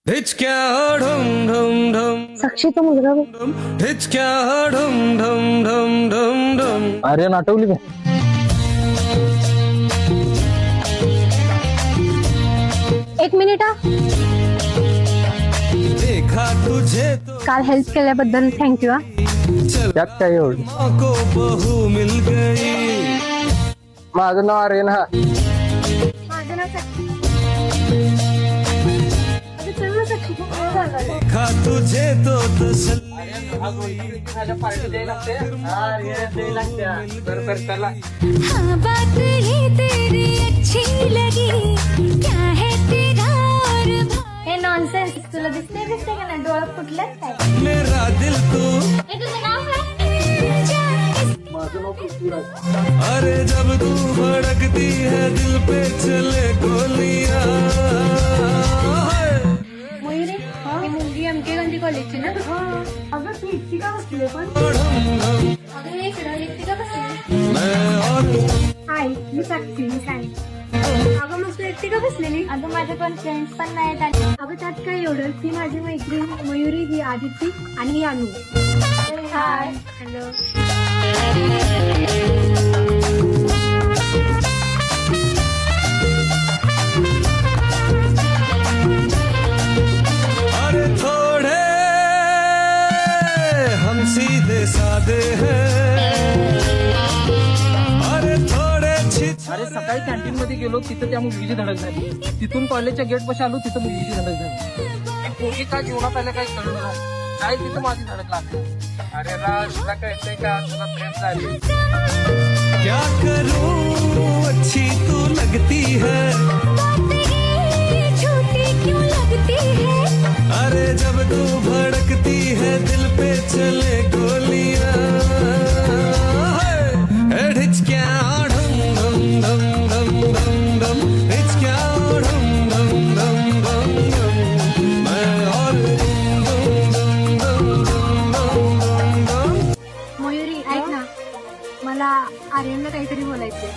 हिचक्या ढम ढम ढम साक्षीचा मुलगा बघ. हिचक्या ढम ढम ढम ढम ढम आर्यन आठवली का? एक मिनिट हा. देखा तुझे तो काल हेल्प केल्याबद्दल थँक्यू हा. त्यात काय एवढं? को बहू मिल गई. माझं नाव आर्यन हा. माझं नाव साक्षी. अगं चल ना साक्षी. देखा तुझे तो तसल्ली हाँ बात ही तेरी अच्छी लगी क्या है तेरा और हे नॉनसेन्स. तुला दिसते का नाही डोळा फुटल्यात काय? मेरा दिल तू. हे तुझं नाव काय? अरे जब तू भड़कती है दिल पे चले गोलियां. मयुरी ही मुलगी एमके गांधी कॉलेजची ना? अगं तू एकटी का बसली पण? अगं ये इकडं एकटी का बसली? मैं और हाय मी साक्षी. मी साई. अगं मग तू एकटी का बसलेली? अगं माझे पण फ्रेंड्स पण नाहीत. अगं त्यात काय एवढं? ती माझी मैत्रीण मयुरी, ही आदिती आणि ही अनु. हाय. हॅलो. अरे थोड़े हम सीधे सादे हैं. अरे थोड़े अरे सकाळी कॅन्टीन मध्ये गेलो, तिथं त्या मुलगीची धडक झाली. तिथून कॉलेजच्या गेट पाशी आलो, तिथं मुलगीची धडक झाली. ती पोरगी काय जीवनात आल्या काही कळलं नाही. काय तिथं माझी धडक लागली. अरे राज, तुला कळतंय का? तुला प्रेम झाली. क्या करूं अच्छी तू लगती है. छोटी क्यों लगती है अरे जब तू भड़कती है दिल पे चले गोलियां. हिचक्या ढम ढम ढम ढम ढम ढम. हिचक्या ढम ढम ढम ढम ढम. मैं और ढम ढम ढम ढम ढम ढम. मयुरी ऐक ना, मला आर्यनला काहीतरी बोलायचंय.